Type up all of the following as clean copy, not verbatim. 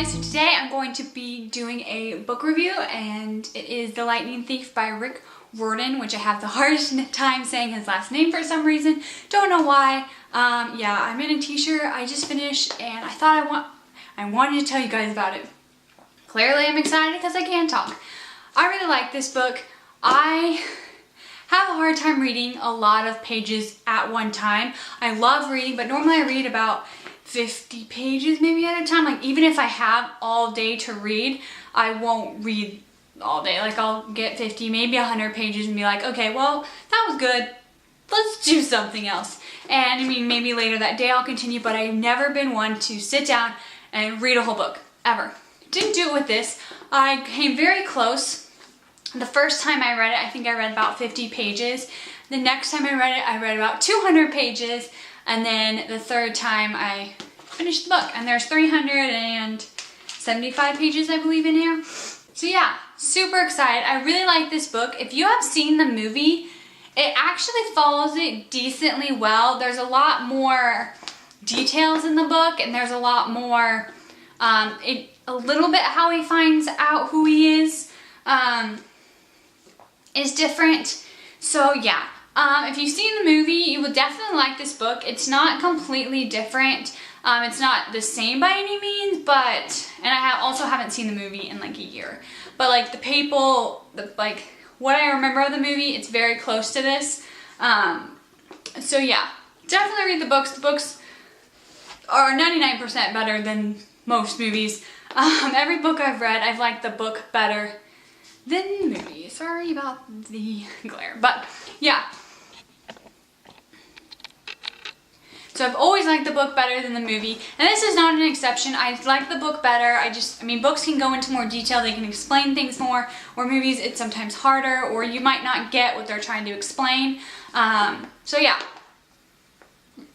guys, so today I'm going to be doing a book review and it is The Lightning Thief by Rick Riordan, which I have the hardest time saying his last name for some reason. Don't know why. Yeah, I'm in a t-shirt I just finished and I thought I wanted to tell you guys about it. Clearly I'm excited because I can talk. I really like this book. I have a hard time reading a lot of pages at one time. I love reading, but normally I read about 50 pages maybe at a time. Like even if I have all day to read, I won't read all day. Like I'll get 50, maybe 100 pages and be like, okay, well, that was good. Let's do something else. And I mean, maybe later that day I'll continue, but I've never been one to sit down and read a whole book, ever. Didn't do it with this. I came very close. The first time I read it, I think I read about 50 pages. The next time I read about 200 pages. And then the third time I finished the book. And there's 375 pages, I believe, in here. So yeah, super excited. I really like this book. If you have seen the movie, it actually follows it decently well. There's a lot more details in the book, and there's a lot more, a little bit how he finds out who he is different. So yeah. If you've seen the movie, you will definitely like this book. It's not completely different. It's not the same by any means, but, and I also haven't seen the movie in like a year. But like the people, like what I remember of the movie, it's very close to this. So yeah, definitely read the books. The books are 99% better than most movies. Every book I've read, I've liked the book better than the movie. Sorry about the glare, but yeah. So I've always liked the book better than the movie, and this is not an exception. I like the book better. I mean, books can go into more detail, they can explain things more, or movies, it's sometimes harder, or you might not get what they're trying to explain. So yeah,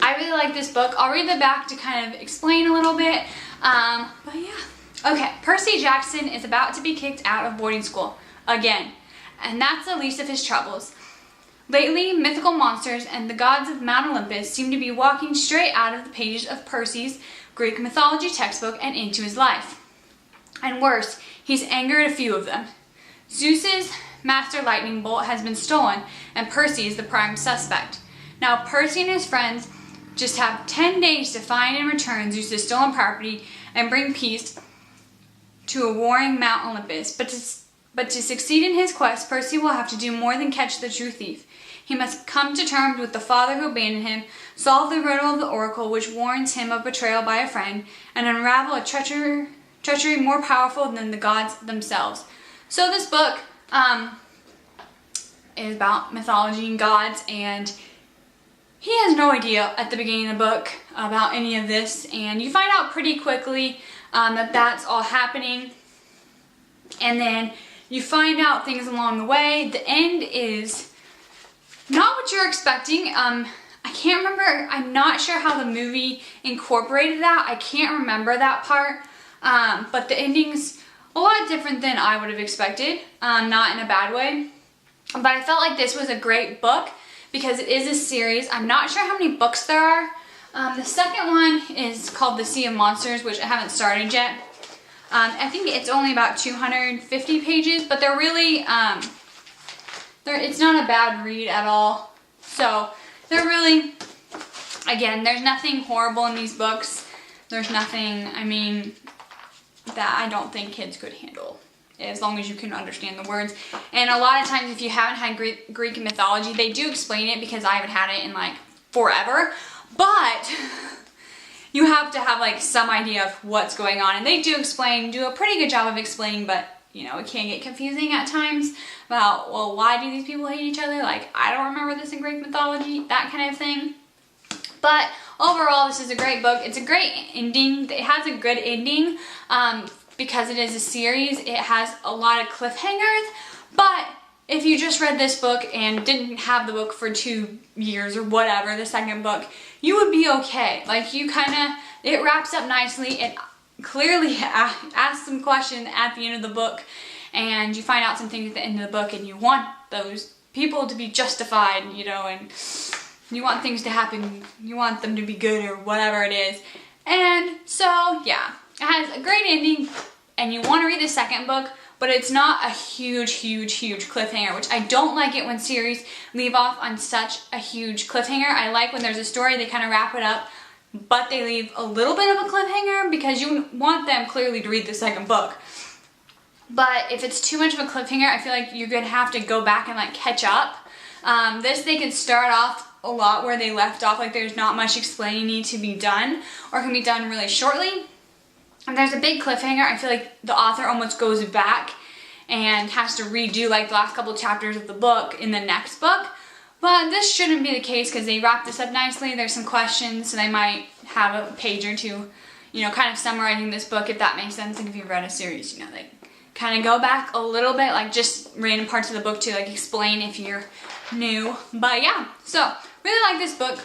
I really like this book. I'll read the back to kind of explain a little bit, but yeah. Okay, Percy Jackson is about to be kicked out of boarding school, again, and that's the least of his troubles. Lately, mythical monsters and the gods of Mount Olympus seem to be walking straight out of the pages of Percy's Greek mythology textbook and into his life. And worse, he's angered a few of them. Zeus's master lightning bolt has been stolen, and Percy is the prime suspect. Now, Percy and his friends just have 10 days to find and return Zeus's stolen property and bring peace to a warring Mount Olympus. But to succeed in his quest, Percy will have to do more than catch the true thief. He must come to terms with the father who abandoned him, solve the riddle of the oracle which warns him of betrayal by a friend, and unravel a treachery more powerful than the gods themselves. So this book is about mythology and gods, and he has no idea at the beginning of the book about any of this, and you find out pretty quickly that that's all happening, and then you find out things along the way. The end is not what you're expecting. I can't remember, I'm not sure how the movie incorporated that. I can't remember that part, but the ending's a lot different than I would have expected, not in a bad way. But I felt like this was a great book because it is a series. I'm not sure how many books there are. The second one is called The Sea of Monsters, which I haven't started yet. I think it's only about 250 pages, but they're really, it's not a bad read at all. So they're really, again, there's nothing horrible in these books. There's nothing, I mean, that I don't think kids could handle, as long as you can understand the words. And a lot of times if you haven't had Greek mythology, they do explain it because I haven't had it in like forever. But you have to have like some idea of what's going on, and they do a pretty good job of explaining, but you know, it can get confusing at times about, well, why do these people hate each other? Like, I don't remember this in Greek mythology, that kind of thing. But overall, this is a great book. It's a great ending. It has a good ending because it is a series. It has a lot of cliffhangers, but if you just read this book and didn't have the book for 2 years or whatever, the second book, you would be okay. Like, you kind of, it wraps up nicely. It clearly asks some questions at the end of the book, and you find out some things at the end of the book, and you want those people to be justified, you know, and you want things to happen, you want them to be good or whatever it is. And so, yeah, It has a great ending and you want to read the second book, but it's not a huge cliffhanger, which I don't like it when series leave off on such a huge cliffhanger. I like when there's a story, they kind of wrap it up, but they leave a little bit of a cliffhanger because you want them clearly to read the second book. But if it's too much of a cliffhanger, I feel like you're going to have to go back and like catch up. This, they can start off a lot where they left off, like there's not much explaining need to be done, or can be done really shortly. And there's a big cliffhanger, I feel like the author almost goes back and has to redo like the last couple chapters of the book in the next book. But this shouldn't be the case because they wrap this up nicely. There's some questions, so they might have a page or two, you know, kind of summarizing this book, if that makes sense. Like if you've read a series, you know, they kind of go back a little bit, like just random parts of the book to like explain if you're new. But yeah, so really like this book.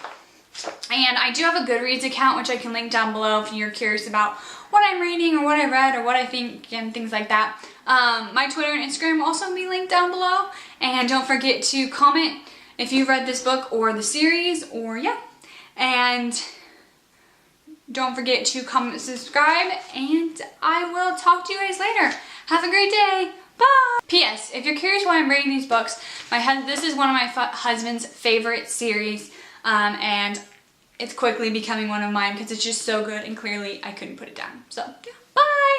And I do have a Goodreads account, which I can link down below if you're curious about what I'm reading or what I read or what I think and things like that. My Twitter and Instagram will also be linked down below. And don't forget to comment if you've read this book or the series, or yeah. And don't forget to comment and subscribe, and I will talk to you guys later. Have a great day. Bye! P.S. If you're curious why I'm reading these books, this is one of my husband's favorite series, and it's quickly becoming one of mine because it's just so good, and clearly I couldn't put it down. So, yeah. Bye!